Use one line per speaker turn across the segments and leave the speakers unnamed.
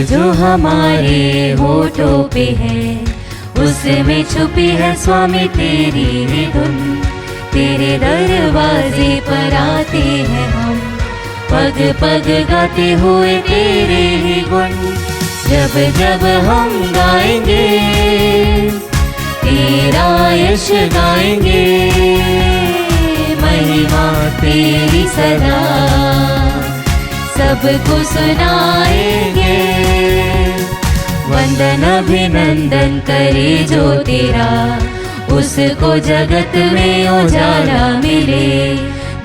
जो हमारे होठों पे है, उसमें छुपी है स्वामी तेरी ही धुन। तेरे दरवाजे पर आते हैं हम, पग पग गाते हुए तेरे ही गुण। जब जब हम गाएंगे तेरा यश गाएंगे, महिमा तेरी सदा सबको सुनाएंगे। वंदन अभिनंदन करे जो तेरा, उसको जगत में उजाला मिले।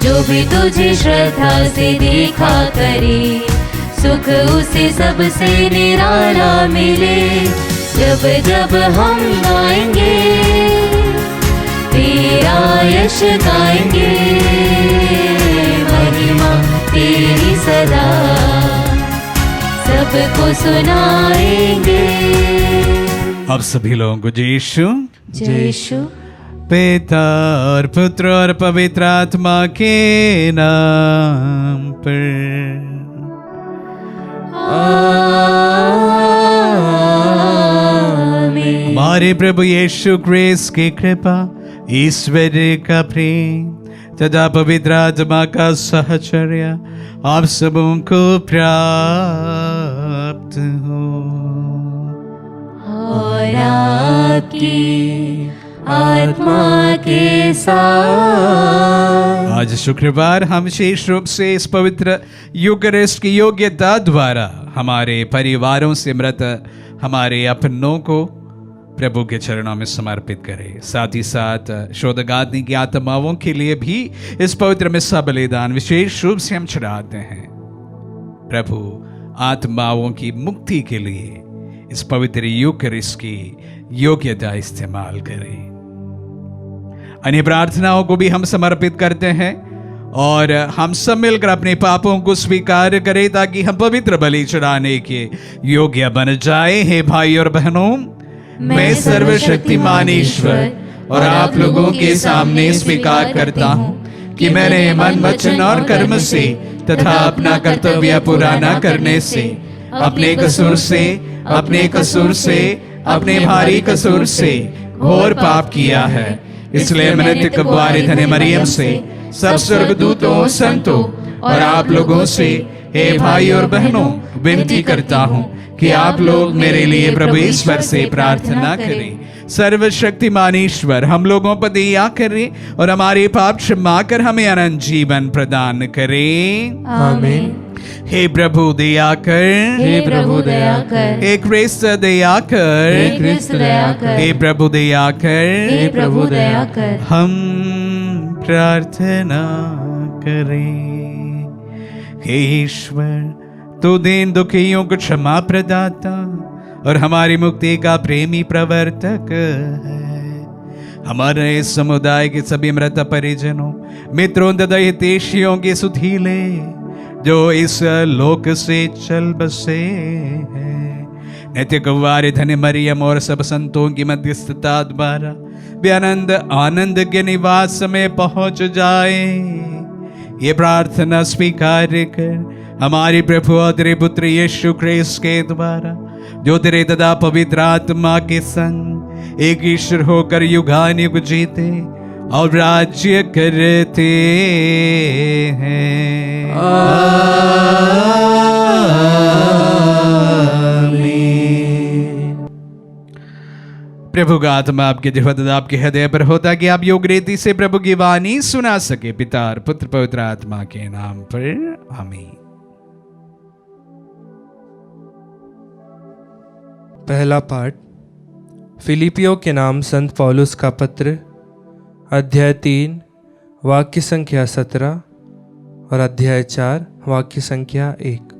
जो भी तुझे श्रद्धा से देखा करे, सुख उसे सबसे निराला मिले। जब जब हम गाएंगे तेरा यश गाएंगे, महिमा तेरी सदा सबको सुनाएंगे।
अब सभी लोगों को जय यीशु।
जय यीशु।
पिता और पुत्र और पवित्र आत्मा के नाम पर
आमीन।
हमारे प्रभु यीशु क्रिस्त की कृपा, ईश्वर का प्रेम तथा पवित्र आत्मा का सहचर्य आप सबों को प्राप्त हो।
और आपकी आत्मा के साथ।
आज शुक्रवार हम विशेष रूप से इस पवित्र यूकरिस्ट की योग्यता द्वारा हमारे परिवारों से मृत हमारे अपनों को प्रभु के चरणों में समर्पित करें। साथ ही साथ शोधगादनी की आत्माओं के लिए भी इस पवित्र मिस्सा बलिदान विशेष रूप से हम चढ़ाते हैं। प्रभु आत्माओं की मुक्ति के लिए इस पवित्र यूकरिस्ट की योग्यता इस्तेमाल करें। अन्य प्रार्थनाओं को भी हम समर्पित करते हैं और हम सब मिलकर अपने पापों को स्वीकार करें ताकि हम पवित्र बलि चढ़ाने के योग्य बन जाए। हे भाई और बहनों, मैं सर्वशक्तिमान ईश्वर और आप लोगों के सामने स्वीकार करता हूँ कि मैंने मन, वचन और कर्म से तथा अपना कर्तव्य पूरा न करने से, अपने कसूर से, अपने भारी कसूर से घोर पाप किया है। इसलिए मैंने कुंवारी धन्य मरियम से, सब स्वर्गदूतों, संतों और आप लोगों से, हे भाई और बहनों, विनती करता हूँ कि आप लोग मेरे लिए प्रभु ईश्वर से प्रार्थना करें। सर्वशक्तिमान ईश्वर हम लोगों पर दया करें और हमारे पाप क्षमा कर हमें अनंत जीवन प्रदान करें।
आमीन।
हे प्रभु दया कर,
हे प्रभु दया कर,
हे क्रिस्त दया कर,
हे क्रिस्त दया कर,
हे प्रभु दया कर,
हे प्रभु दया कर।
हम प्रार्थना करें। हे ईश्वर, तू दीन दुखियों को क्षमा प्रदाता और हमारी मुक्ति का प्रेमी प्रवर्तक है। हमारे इस समुदाय के सभी मृत परिजनों, मित्रों तथा हितैषियों के सुधीले जो इस लोक से चल बसे हैं, नित्य कुंवारी धन्य मरियम और सब संतों की मध्यस्थता द्वारा वे आनंद के निवास में पहुंच जाए। ये प्रार्थना स्वीकार कर हमारे प्रभु और तेरे पुत्र यीशु क्रिस्त के द्वारा, जो तेरे तथा पवित्र आत्मा के संग एक ईश्वर होकर युगानुयुग जीते और राज्य करते हैं। आमीन। प्रभु का आत्मा आपके जिह्वा तथा आपके हृदय पर होता कि आप योग रीति से प्रभु की वाणी सुना सके। पिता और पुत्र पवित्र आत्मा के नाम पर आमीन।
पहला पाठ फिलिपियों के नाम संत पौलुस का पत्र, अध्याय 3 वाक्य संख्या 17 और अध्याय 4 वाक्य संख्या 1।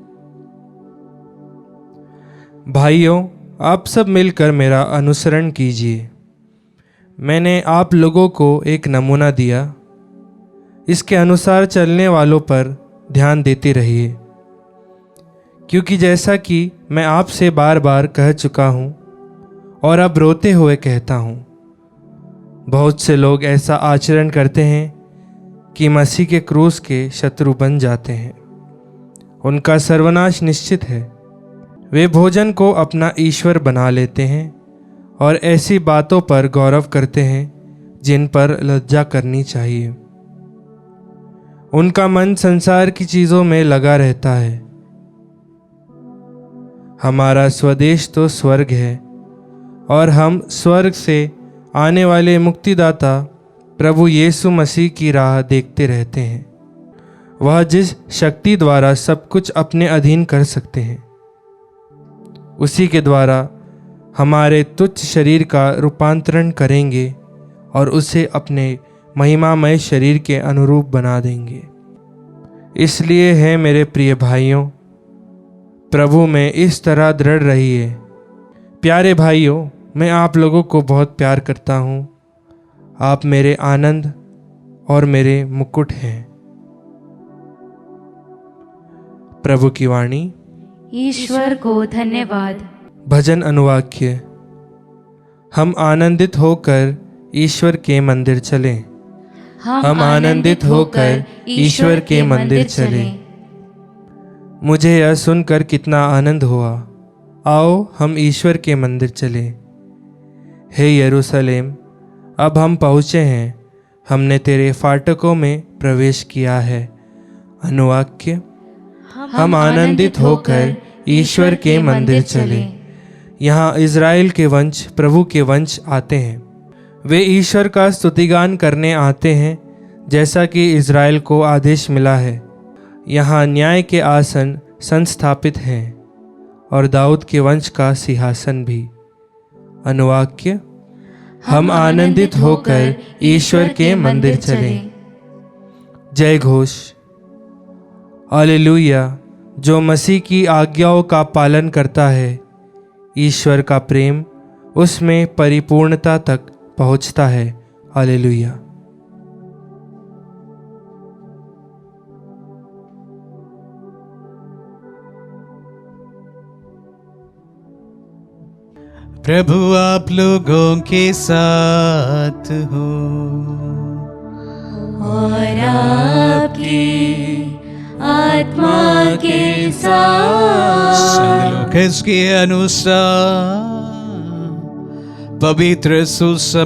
भाइयों, आप सब मिलकर मेरा अनुसरण कीजिए। मैंने आप लोगों को एक नमूना दिया, इसके अनुसार चलने वालों पर ध्यान देते रहिए। क्योंकि जैसा कि मैं आपसे बार बार कह चुका हूँ और अब रोते हुए कहता हूँ, बहुत से लोग ऐसा आचरण करते हैं कि मसीह के क्रूस के शत्रु बन जाते हैं। उनका सर्वनाश निश्चित है। वे भोजन को अपना ईश्वर बना लेते हैं और ऐसी बातों पर गौरव करते हैं जिन पर लज्जा करनी चाहिए। उनका मन संसार की चीज़ों में लगा रहता है। हमारा स्वदेश तो स्वर्ग है और हम स्वर्ग से आने वाले मुक्तिदाता प्रभु यीशु मसीह की राह देखते रहते हैं। वह जिस शक्ति द्वारा सब कुछ अपने अधीन कर सकते हैं, उसी के द्वारा हमारे तुच्छ शरीर का रूपांतरण करेंगे और उसे अपने महिमामय शरीर के अनुरूप बना देंगे। इसलिए है मेरे प्रिय भाइयों, प्रभु में इस तरह दृढ़ रहिए। प्यारे भाइयों, मैं आप लोगों को बहुत प्यार करता हूँ। आप मेरे आनंद और मेरे मुकुट हैं। प्रभु की वाणी।
ईश्वर को धन्यवाद।
भजन अनुवाक्य। हम आनंदित होकर ईश्वर के मंदिर चलें। हम आनंदित होकर ईश्वर के मंदिर चलें। मुझे यह सुनकर कितना आनंद हुआ। आओ हम ईश्वर के मंदिर चलें। हे यरूशलेम, अब हम पहुँचे हैं, हमने तेरे फाटकों में प्रवेश किया है। अनुवाक्य। हम आनंदित होकर ईश्वर के मंदिर चलें। यहाँ इज़राइल के वंश प्रभु के वंश आते हैं। वे ईश्वर का स्तुतिगान करने आते हैं, जैसा कि इज़राइल को आदेश मिला है। यहाँ न्याय के आसन संस्थापित हैं और दाऊद के वंश का सिंहासन भी। अनुवाक्य। हम आनंदित होकर ईश्वर के मंदिर चलें। जय घोष। हालेलुया। जो मसीह की आज्ञाओं का पालन करता है, ईश्वर का प्रेम उसमें परिपूर्णता तक पहुंचता है। हालेलुया।
प्रभु आप लोगों के साथ हो
और आपकी आत्मा के साथ।
संग लूकास के अनुसार पवित्र सुसमाचार।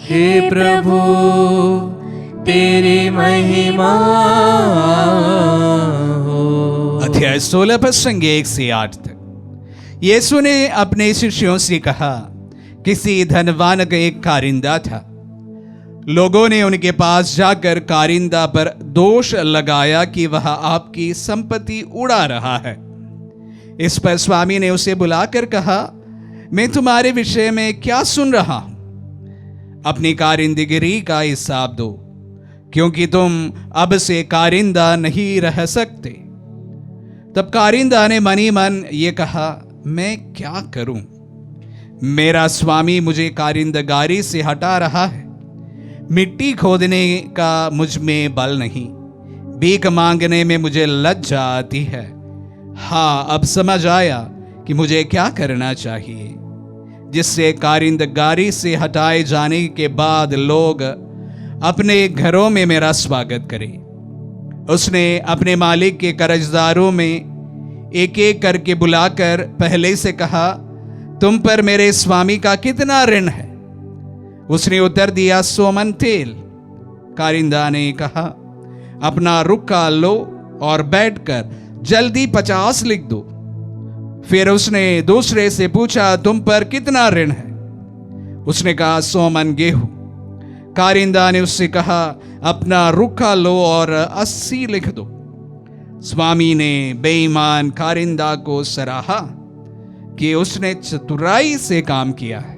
हे प्रभु, तेरी महिमा हो।
अध्याय 16 प्रसंग 1 से 8 तक। यीशु ने अपने शिष्यों से कहा, किसी धनवान का एक कारिंदा था। लोगों ने उनके पास जाकर कारिंदा पर दोष लगाया कि वह आपकी संपत्ति उड़ा रहा है। इस पर स्वामी ने उसे बुलाकर कहा, मैं तुम्हारे विषय में क्या सुन रहा हूं? अपनी कारिंदगिरी का हिसाब दो, क्योंकि तुम अब से कारिंदा नहीं रह सकते। तब कारिंदा ने मनी मन ये कहा, मैं क्या करूं? मेरा स्वामी मुझे कारिंदगारी से हटा रहा है। मिट्टी खोदने का मुझ में बल नहीं, भीख मांगने में मुझे लज्जा आती है। हाँ, अब समझ आया कि मुझे क्या करना चाहिए, जिससे कारिंदगारी से हटाए जाने के बाद लोग अपने घरों में मेरा स्वागत करें। उसने अपने मालिक के कर्जदारों में एक एक करके बुलाकर पहले से कहा, तुम पर मेरे स्वामी का कितना ऋण है? उसने उत्तर दिया, 100 मन तेल। कारिंदा ने कहा, अपना रुक्का लो और बैठकर जल्दी 50 लिख दो। फिर उसने दूसरे से पूछा, तुम पर कितना ऋण है? उसने कहा, 100 मन गेहूं। कारिंदा ने उससे कहा, अपना रुक्का लो और 80 लिख दो। स्वामी ने बेईमान कारिंदा को सराहा कि उसने चतुराई से काम किया है,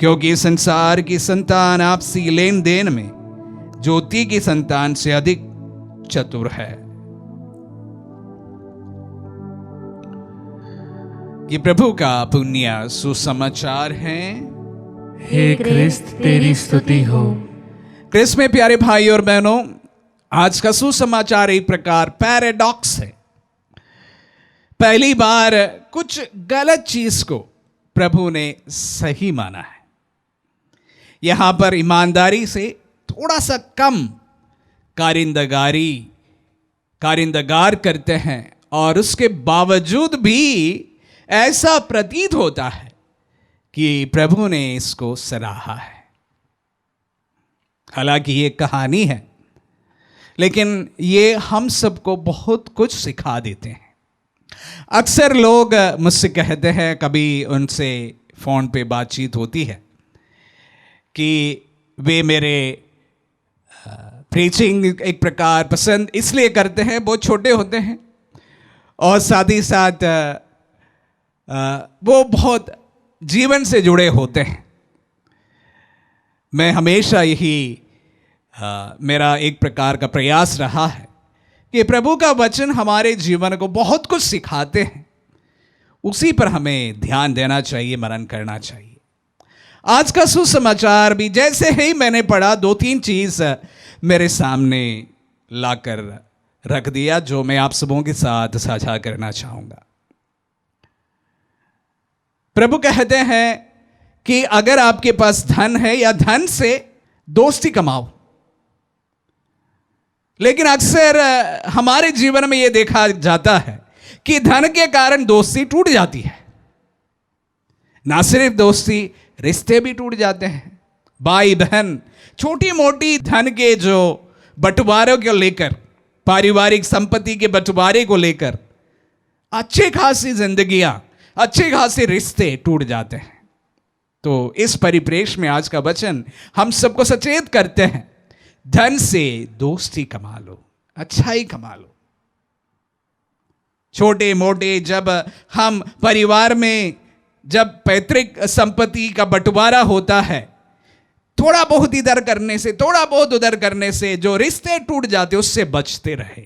क्योंकि संसार की संतान आपसी लेन देन में ज्योति की संतान से अधिक चतुर है। ये प्रभु का पुण्य सुसमाचार है।
हे क्रिस्त, तेरी स्तुति हो।
क्रिस्त में प्यारे भाई और बहनों, आज का सुसमाचार एक प्रकार पैराडॉक्स है। पहली बार कुछ गलत चीज को प्रभु ने सही माना है। यहां पर ईमानदारी से थोड़ा सा कम कारिंदगारी कारिंदगार करते हैं और उसके बावजूद भी ऐसा प्रतीत होता है कि प्रभु ने इसको सराहा है। हालांकि ये कहानी है, लेकिन ये हम सबको बहुत कुछ सिखा देते हैं। अक्सर लोग मुझसे कहते हैं, कभी उनसे फ़ोन पे बातचीत होती है, कि वे मेरे प्रीचिंग एक प्रकार पसंद इसलिए करते हैं, बहुत छोटे होते हैं और साथ ही साथ वो बहुत जीवन से जुड़े होते हैं। मैं हमेशा यही मेरा एक प्रकार का प्रयास रहा है कि प्रभु का वचन हमारे जीवन को बहुत कुछ सिखाते हैं, उसी पर हमें ध्यान देना चाहिए, मनन करना चाहिए। आज का सुसमाचार भी जैसे ही मैंने पढ़ा, 2-3 चीज मेरे सामने लाकर रख दिया जो मैं आप सबों के साथ साझा करना चाहूंगा। प्रभु कहते हैं कि अगर आपके पास धन है या धन से दोस्ती कमाओ, लेकिन अक्सर हमारे जीवन में यह देखा जाता है कि धन के कारण दोस्ती टूट जाती है। ना सिर्फ दोस्ती, रिश्ते भी टूट जाते हैं। भाई बहन छोटी मोटी धन के जो बंटवारों को लेकर, पारिवारिक संपत्ति के बंटवारे को लेकर अच्छे खासी जिंदगियां, अच्छे खासे रिश्ते टूट जाते हैं। तो इस परिप्रेक्ष्य में आज का वचन हम सबको सचेत करते हैं, धन से दोस्ती कमा लो, अच्छाई कमा लो। छोटे मोटे जब हम परिवार में जब पैतृक संपत्ति का बंटवारा होता है, थोड़ा बहुत इधर करने से, थोड़ा बहुत उधर करने से जो रिश्ते टूट जाते, उससे बचते रहे।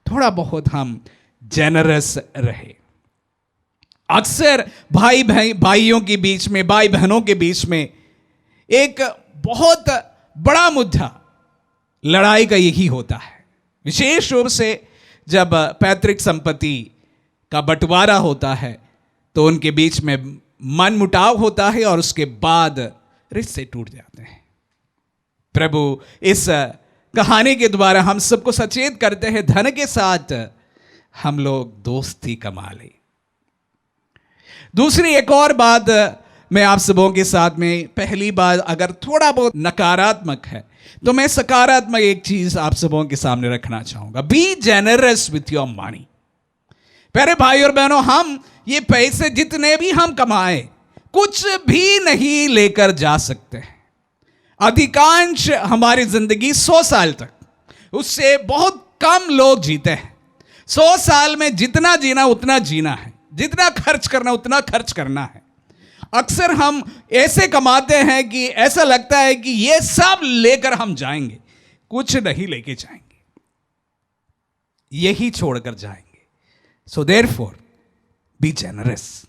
थोड़ा बहुत हम जेनरस रहे। अक्सर भाइयों के बीच में, भाई बहनों के बीच में एक बहुत बड़ा मुद्दा लड़ाई का यही होता है, विशेष रूप से जब पैतृक संपत्ति का बंटवारा होता है तो उनके बीच में मन मुटाव होता है और उसके बाद रिश्ते टूट जाते हैं। प्रभु इस कहानी के द्वारा हम सबको सचेत करते हैं, धन के साथ हम लोग दोस्ती कमा ले। दूसरी एक और बात मैं आप सबों के साथ में, पहली बात अगर थोड़ा बहुत नकारात्मक है तो मैं सकारात्मक एक चीज आप सबों के सामने रखना चाहूंगा। Be generous with your money. प्यारे भाई और बहनों, हम ये पैसे जितने भी हम कमाएं, कुछ भी नहीं लेकर जा सकते हैं। अधिकांश हमारी जिंदगी 100 साल तक, उससे बहुत कम लोग जीते हैं। 100 साल में जितना जीना उतना जीना है, जितना खर्च करना उतना खर्च करना है। अक्सर हम ऐसे कमाते हैं कि ऐसा लगता है कि ये सब लेकर हम जाएंगे, कुछ नहीं लेके जाएंगे, यही छोड़कर जाएंगे। So therefore be generous.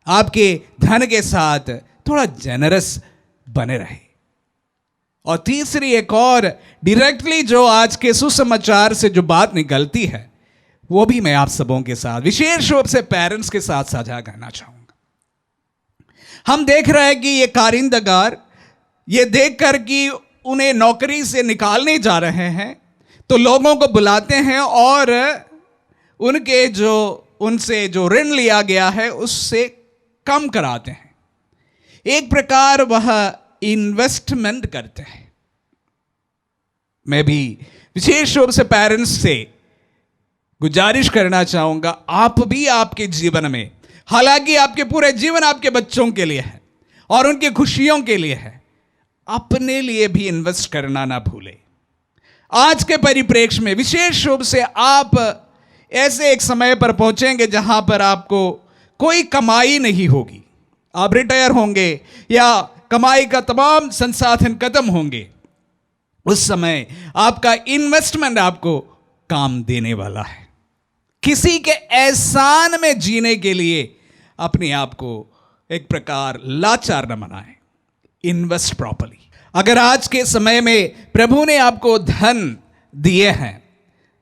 आपके धन के साथ थोड़ा जेनरस बने रहे। और तीसरी एक और डायरेक्टली जो आज के सुसमाचार से जो बात निकलती है, वो भी मैं आप सबों के साथ, विशेष रूप से पेरेंट्स के साथ साझा करना चाहूंगा। हम देख रहे हैं कि ये कारिंदगार ये देखकर कि उन्हें नौकरी से निकालने जा रहे हैं, तो लोगों को बुलाते हैं और उनके उनसे जो ऋण लिया गया है उससे कम कराते हैं। एक प्रकार वह इन्वेस्टमेंट करते हैं। मैं भी विशेष रूप से पेरेंट्स से गुजारिश करना चाहूंगा, आप भी आपके जीवन में, हालांकि आपके पूरे जीवन आपके बच्चों के लिए है और उनकी खुशियों के लिए है, अपने लिए भी इन्वेस्ट करना ना भूले। आज के परिप्रेक्ष्य में विशेष रूप से आप ऐसे एक समय पर पहुंचेंगे जहां पर आपको कोई कमाई नहीं होगी, आप रिटायर होंगे या कमाई का तमाम संसाधन खत्म होंगे। उस समय आपका इन्वेस्टमेंट आपको काम देने वाला है। किसी के एहसान में जीने के लिए अपने आप को एक प्रकार लाचार न बनाएं, इन्वेस्ट प्रॉपर्ली। अगर आज के समय में प्रभु ने आपको धन दिए हैं,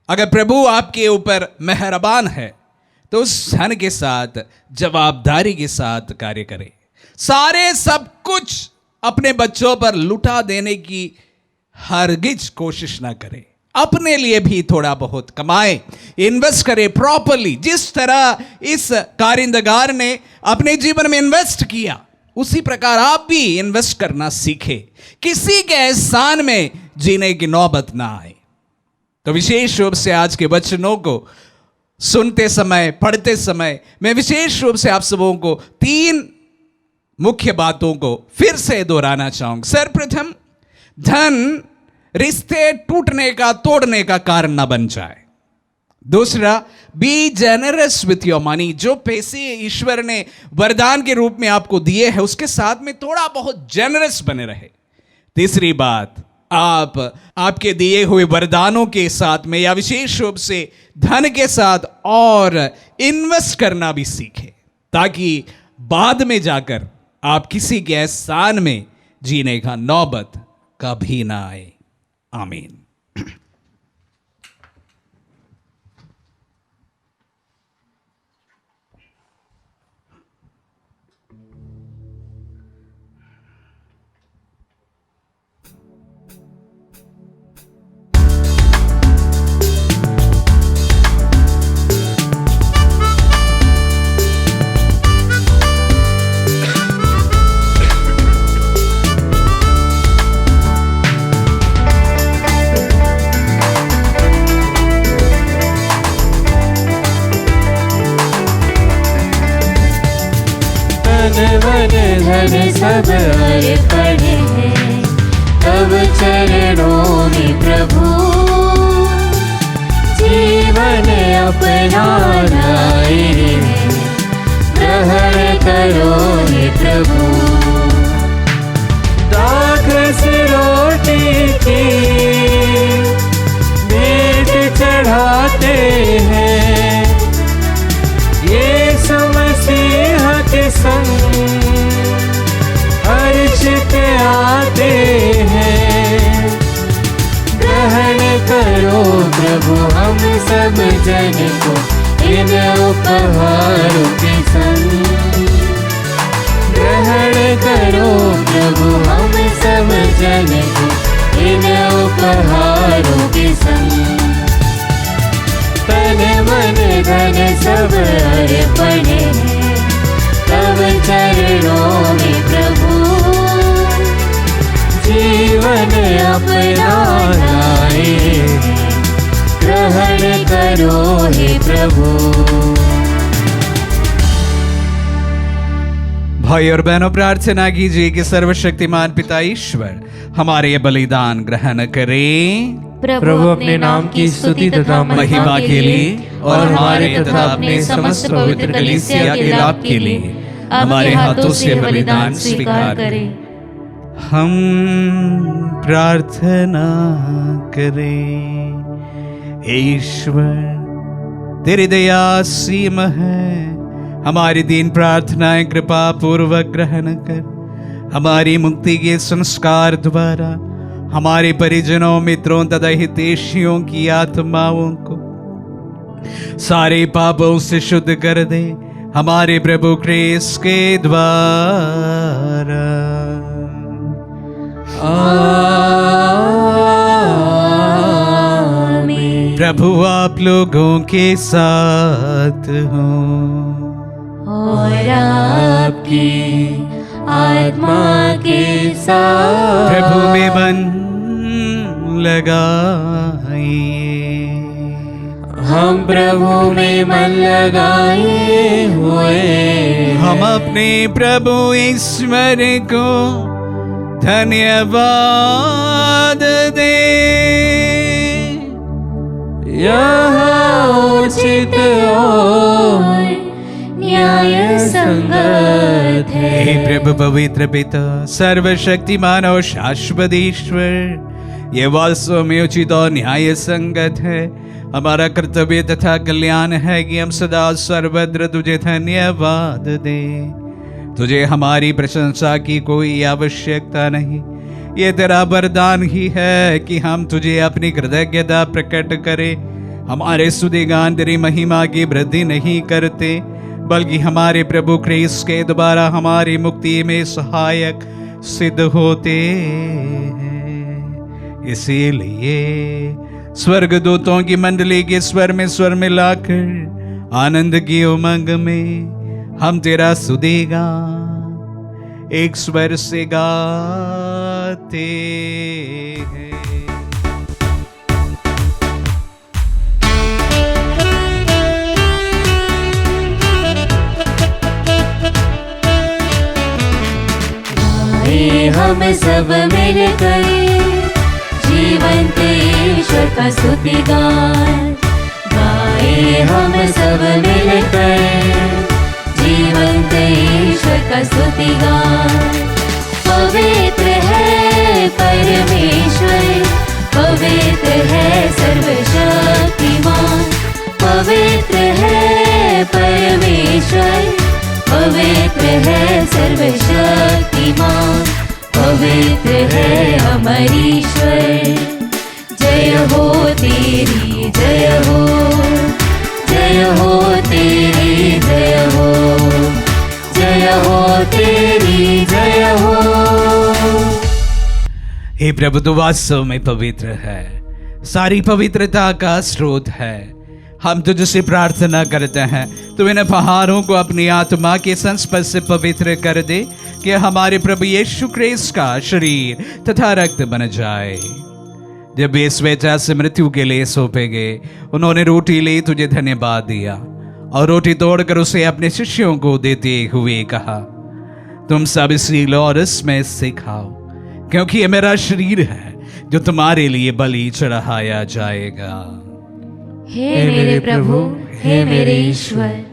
अगर प्रभु आपके ऊपर मेहरबान है, तो उस धन के साथ जवाबदारी के साथ कार्य करें। सब कुछ अपने बच्चों पर लुटा देने की हरगिज कोशिश ना करें। अपने लिए भी थोड़ा बहुत कमाए, इन्वेस्ट करे प्रॉपरली। जिस तरह इस कारिंदगार ने अपने जीवन में इन्वेस्ट किया, उसी प्रकार आप भी इन्वेस्ट करना सीखे, किसी के एहसान में जीने की नौबत ना आए। तो विशेष रूप से आज के वचनों को सुनते समय, पढ़ते समय मैं विशेष रूप से आप सबों को 3 मुख्य बातों को फिर से दोहराना चाहूंगा। सर्वप्रथम, धन रिश्ते टूटने का, तोड़ने का कारण ना बन जाए। दूसरा, be generous with your money. जो पैसे ईश्वर ने वरदान के रूप में आपको दिए हैं, उसके साथ में थोड़ा बहुत जेनरस बने रहे। तीसरी बात, आप आपके दिए हुए वरदानों के साथ में या विशेष रूप से धन के साथ और इन्वेस्ट करना भी सीखें, ताकि बाद में जाकर आप किसी के एहसान में जीने का नौबत कभी ना आए। आमीन।
धन सब अर्पण है तब चरणों में प्रभु, जीवन अपना लाए ग्रहण करो हे प्रभु।
दाखरस रोटी की भेंट चढ़ाते हैं, यीशु मसीह के संग हर्षित आते हैं।
ग्रहण करो प्रभु हम सब जन को इन उपहारों के संग। ग्रहण करो प्रभु हम सब जन को इन उपहारों के संग। तन मन धन सब अर्पण है तब चरणों में प्रभु, जीवन अपना लाए ग्रहण करो हे प्रभु।
भाई और बहनों, प्रार्थना कीजिए कि सर्वशक्तिमान पिता ईश्वर हमारे ये बलिदान ग्रहण करें,
प्रभु अपने नाम की स्तुति तथा
महिमा के लिए और हमारे तथा अपने समस्त पवित्र कलीसिया के लाभ के लिए हमारे हाथों से बलिदान स्वीकार करें। हम प्रार्थना करें। ईश्वर, तेरी दया असीम है, हमारी दीन प्रार्थनाएं कृपा पूर्वक ग्रहण कर हमारी मुक्ति के संस्कार द्वारा हमारे परिजनों, मित्रों तथा हितैषियों की आत्माओं को सारे पापों से शुद्ध कर दे, हमारे प्रभु क्रिस्त के द्वारा।
आमीन।
प्रभु आप लोगों के साथ हो
और आपकी आत्मा के साथ।
प्रभु में मन लगाइए।
हम प्रभु में मन लगाए हुए,
हम अपने प्रभु ईश्वर को धन्यवाद दे।
यह उचित और
न्याय संगत है।
हे प्रभु पवित्र पिता, सर्वशक्तिमान और शाश्वत ईश्वर, ये वास्तव में उचित और न्याय संगत है। हमारा कर्तव्य तथा कल्याण है कि हम सदा सर्वत्र तुझे धन्यवाद दें। तुझे हमारी प्रशंसा की कोई आवश्यकता नहीं, ये तेरा वरदान ही है कि हम तुझे अपनी कृतज्ञता प्रकट करें। हमारे स्तुतिगान तेरी महिमा की वृद्धि नहीं करते, बल्कि हमारे प्रभु क्रिस्त के द्वारा हमारी मुक्ति में सहायक सिद्ध होते हैं। इसीलिए स्वर्गदूतों की मंडली के स्वर में स्वर मिलाकर आनंद की उमंग में हम तेरा सुदेगा एक स्वर से गाते हैं।
हम सब मिलकर जीवंत ईश्वर का स्तुति गान गाए। हम सब मिलकर जीवंत ईश्वर का स्तुति गान। पवित्र है परमेश्वर, पवित्र है सर्वशक्तिमान, पवित्र है परमेश्वर, पवित्र है सर्वशक्तिमान, पवित्र है अमर ईश्वर। जय हो तेरी जय हो, जय हो तेरी जय हो, जय हो तेरी जय हो।
हे प्रभु, तू वास्तव में पवित्र है, सारी पवित्रता का स्रोत है। हम तुझसे प्रार्थना करते हैं तू इन पहाड़ों को अपनी आत्मा के संस्पर्श से पवित्र कर दे कि हमारे प्रभु यीशु क्रिस्त का शरीर तथा रक्त बन जाए। जब वे स्वेच्छा से मृत्यु के लिए सौंपे गए, उन्होंने रोटी ली, तुझे धन्यवाद दिया और रोटी तोड़कर उसे अपने शिष्यों को देते हुए कहा, तुम सब इसी लो और इसमें से खाओ, क्योंकि ये मेरा शरीर है जो तुम्हारे लिए बलि चढ़ाया जाएगा।
हे मेरे प्रभु, हे मेरे ईश्वर।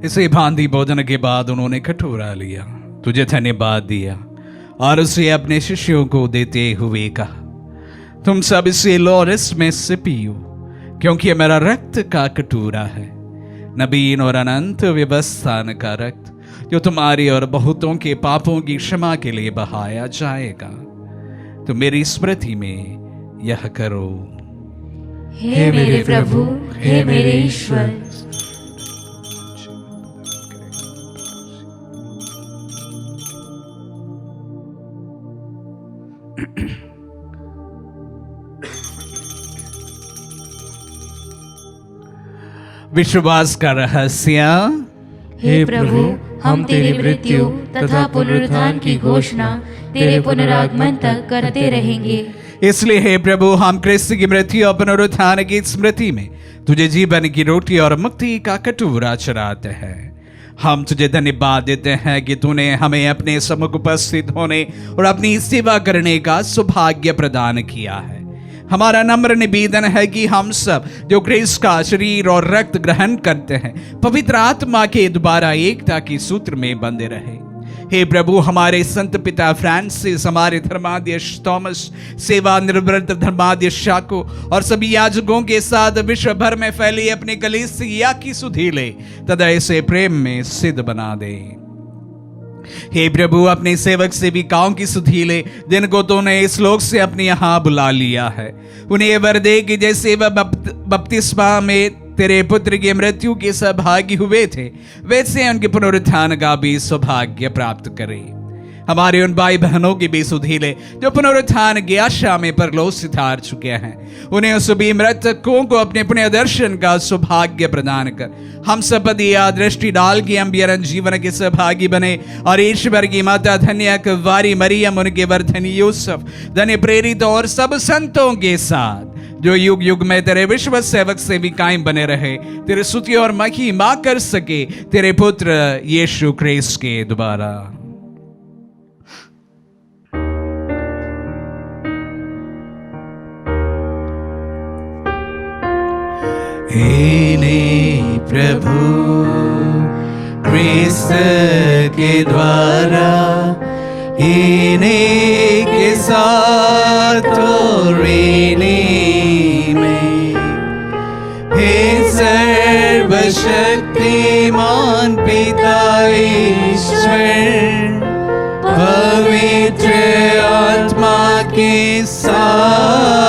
इसे भांति भोजन के बाद उन्होंने कटोरा लिया, तुझे धन्यवाद दिया और उसे अपने शिष्यों को देते हुए कहा, तुम सब इसे लो और इसमें से पियो, क्योंकि यह मेरा रक्त का कटोरा है, नवीन और अनंत व्यवस्थान का रक्त, जो तुम्हारी और बहुतों के पापों की क्षमा के लिए बहाया जाएगा। तो मेरी स्मृति में यह करो।
हे मेरे प्रभु, हे मेरे ईश्वर।
विश्वास का रहस्य।
हे प्रभु, हम तेरी मृत्यु तथा पुनरुत्थान की घोषणा तेरे पुनरागमन तक करते रहेंगे।
इसलिए हे प्रभु, हम क्रिस्त की मृत्यु और पुनरुत्थान की स्मृति में तुझे जीवन की रोटी और मुक्ति का कटोरा चढ़ाते हैं। हम तुझे धन्यवाद देते हैं कि तूने हमें अपने सम्मुख उपस्थित होने और अपनी सेवा करने का सौभाग्य प्रदान किया है। हमारा नम्र निवेदन है कि हम सब जो क्रिस्त का शरीर और रक्त ग्रहण करते हैं, पवित्र आत्मा के द्वारा एकता के सूत्र में बंधे रहे। हे प्रभु, हमारे संत पिता फ्रांसिस, हमारे धर्माध्यक्ष थॉमस, सेवा निवृत्त धर्माध्यक्ष शाको और सभी याजकों के साथ विश्व भर में फैली अपनी कलीसिया की सुधि ले तथा इसे प्रेम में सिद्ध बना दे। हे प्रभु, अपने सेवक सेविकाओं की सुधि ले जिनको तूने इस लोक से अपने यहाँ बुला लिया है, उन्हें ये वर दे कि जैसे वह बपतिस्मा में तेरे पुत्र की मृत्यु के सहभागी हुए थे, वैसे उनके पुनरुत्थान का भी सौभाग्य प्राप्त करें। हमारे उन भाई बहनों की भी सुधि ले जो पुनरुत्थान की आशा में परलोक से हार चुके हैं, उन्हें उस भी मृतकों को अपने पुण्य दर्शन का सौभाग्य प्रदान कर हम सब पर दिया दृष्टि डाल के हम बेअरन जीवन के सहभागी बने और ईश्वर की माता धन्य कुंवारी मरियम, उनके वर धन्य यूसुफ, धन्य प्रेरित और सब संतों के साथ जो युग युग में तेरे विश्व सेवक से भी कायम बने रहे, तेरे स्तुति और महिमा कर सके तेरे पुत्र यीशु क्रिस्त के द्वारा। इन्हें प्रभु क्रिस्त के द्वारा, इन्हीं के साथ और इन्हीं में, हे सर्वशक्तिमान पिता ईश्वर, पवित्र आत्मा के साथ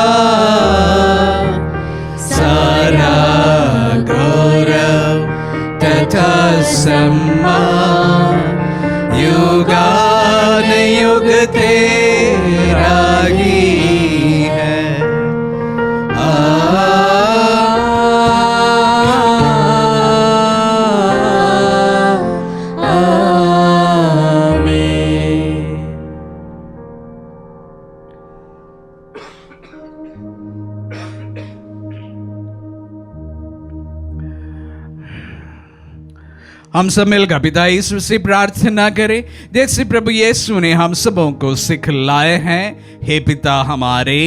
हम सब मिलकर पिता यीशु से प्रार्थना करें जैसे प्रभु यीशु ने हम सबों को सिखलाए हैं। हे पिता हमारे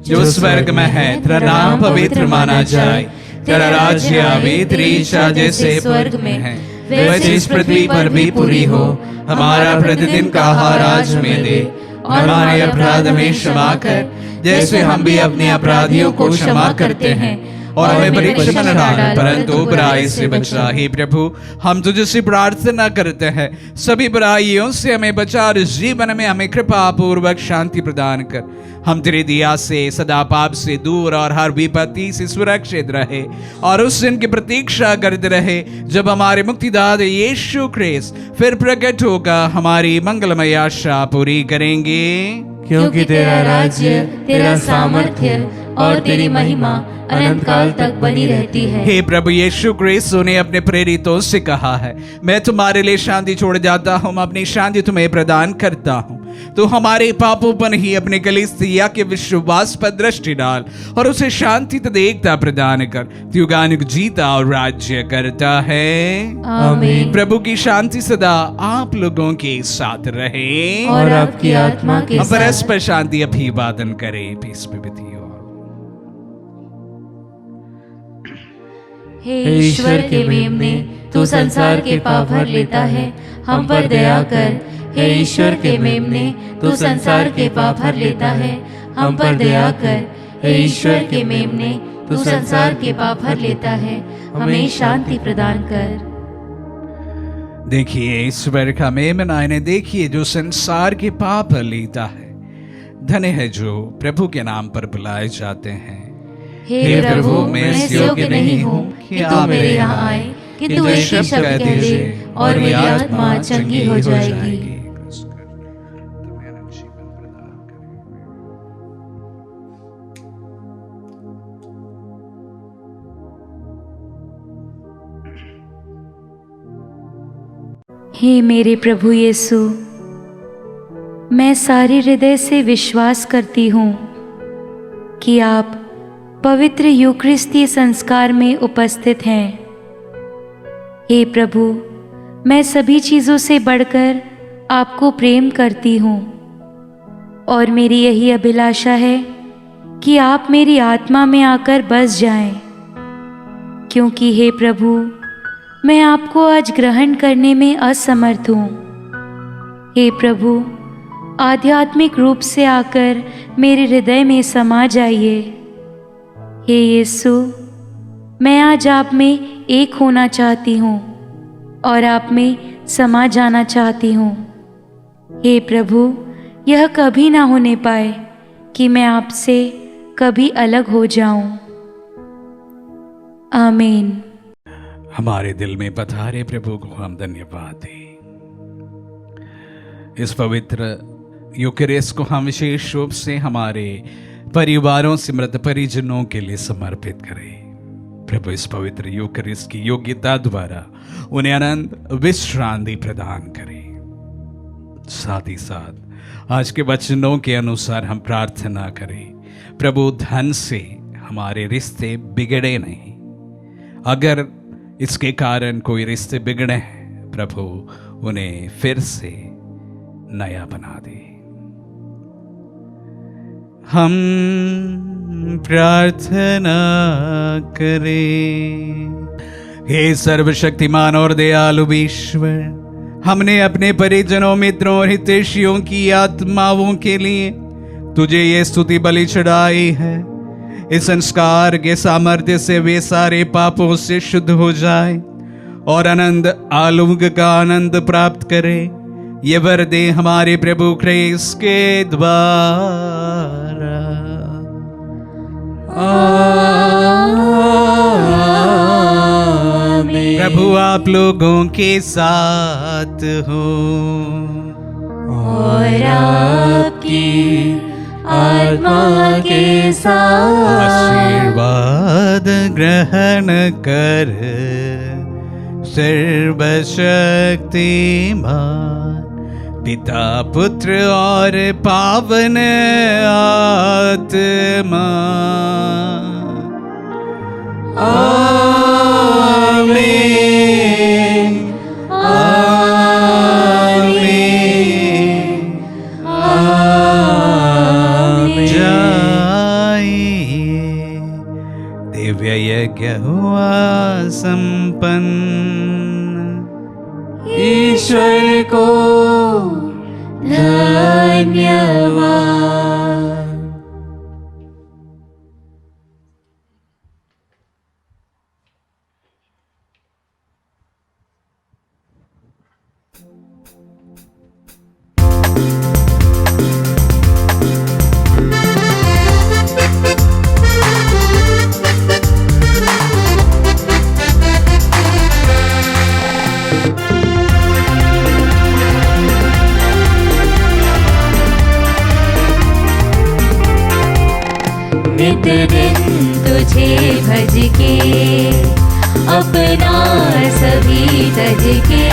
जो स्वर्ग में है, तेरा नाम पवित्र माना जाए, तेरा राज्य आवे, तेरी इच्छा जैसे स्वर्ग में है वैसे इस पृथ्वी पर भी पूरी हो। हमारा प्रतिदिन का आहार आज हमें दे, और हमारे अपराध में क्षमा कर जैसे हम भी अपने अपराधियों को क्षमा करते हैं, और हमें परीक्षा में न डाल परंतु बुराई से बचा। हे प्रभु, हम तुझसे प्रार्थना करते हैं सभी बुराइयों से हमें बचा और जीवन में हमें कृपा पूर्वक शांति प्रदान कर। हम तेरी दया से सदा पाप से दूर और हर विपत्ति से सुरक्षित रहे और उस दिन की प्रतीक्षा करते रहे जब हमारे मुक्तिदाता यीशु ख्रिस्त फिर प्रकट होगा हमारी मंगलमय आशा पूरी करेंगे।
क्योंकि तेरा राज्य, तेरा सामर्थ्य और तेरी महिमा अनंत काल तक बनी रहती है।
हे प्रभु यीशु ख्रिस्त ने अपने प्रेरितों से कहा है, मैं तुम्हारे लिए शांति छोड़ जाता हूँ, अपनी शांति तुम्हें प्रदान करता हूँ। तो हमारे पापों पर ही अपने कलीसिया के विश्वास पर दृष्टि डाल और उसे शांति तथा एकता प्रदान कर। युगानुग जीता और राज्य करता है।
आमीन।
प्रभु की शांति सदा आप लोगों के साथ रहे
और आपकी आत्मा के साथ।
परस्पर शांति अभिवादन करें। Peace be with you.
हे ईश्वर के मेमने, तू संसार के पाप भर लेता है, हम पर दया कर। हे ईश्वर के मेमने, तू संसार के पाप भर लेता है, हम पर दया कर। हे ईश्वर के मेमने, तू संसार के पाप भर लेता है, हमें शांति प्रदान कर।
देखिए ईश्वर का मेमना, इन्हें देखिए जो संसार के पाप लेता है। धन्य है जो प्रभु के नाम पर बुलाए जाते हैं।
हे प्रभु, मैं इस योग्य नहीं हूँ कि तू मेरे यहाँ आए, कि तू एक ही शब्द कह दे और मेरी आत्मा चंगी हो जाएगी। हे मेरे प्रभु यीशु, मैं सारे हृदय से विश्वास करती हूँ कि आप पवित्र यूकरिस्ती संस्कार में उपस्थित हैं। हे प्रभु, मैं सभी चीज़ों से बढ़कर आपको प्रेम करती हूँ और मेरी यही अभिलाषा है कि आप मेरी आत्मा में आकर बस जाएं, क्योंकि हे प्रभु, मैं आपको आज ग्रहण करने में असमर्थ हूँ। हे प्रभु, आध्यात्मिक रूप से आकर मेरे हृदय में समा जाइए। हे यीशु, मैं आज आप में एक होना चाहती हूँ और आप में समा जाना चाहती हूँ। हे प्रभु, यह कभी ना होने पाए कि मैं आपसे कभी अलग हो जाऊं। आमीन।
हमारे दिल में पधारे प्रभु को हम धन्यवाद दें। इस पवित्र यूकरिस्ट को हम विशेष रूप से हमारे परिवारों से मृत परिजनों के लिए समर्पित करें। प्रभु इस पवित्र यूकरिस्ट की योग्यता द्वारा उन्हें अनंत विश्रांति प्रदान करें। साथ ही साथ आज के वचनों के अनुसार हम प्रार्थना करें, प्रभु धन से हमारे रिश्ते बिगड़े नहीं। अगर इसके कारण कोई रिश्ते बिगड़े हैं, प्रभु उन्हें फिर से नया बना दे। हम प्रार्थना करें। हे सर्वशक्तिमान और दयालु ईश्वर, हमने अपने परिजनों, मित्रों और हितैषियों की आत्माओं के लिए तुझे ये स्तुति बलि चढ़ाई है। इस संस्कार के सामर्थ्य से वे सारे पापों से शुद्ध हो जाए और आनंद आलोक का आनंद प्राप्त करें। ये वर दे हमारे प्रभु ख्रिस्त के द्वारा। आमीन। प्रभु आप लोगों के साथ हो
और आपकी आत्मा के साथ।
आशीर्वाद ग्रहण कर सर्वशक्तिमान पिता, पुत्र और पावन आत्मा। आमीन। यज्ञ हुआ संपन्न।
ईश्वर को धन्यवाद। नित दिन तुझे भज के अपना सभी तज के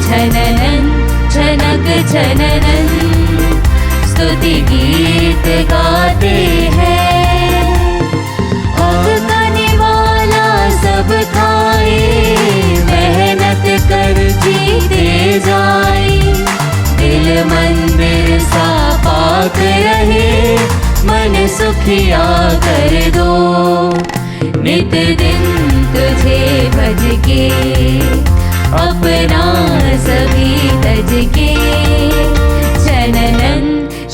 छननन छनक छननन स्तुति गीत गाते हैं। अब खाने वाला सब खाए मेहनत कर जीते जाए दिल मंदिर सा पाक रहे मन सुखिया कर दो। नित दिन तुझे भज के अपना सभी तज के छननन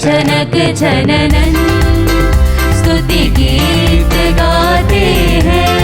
छनक छननन स्तुति गीत गाते हैं।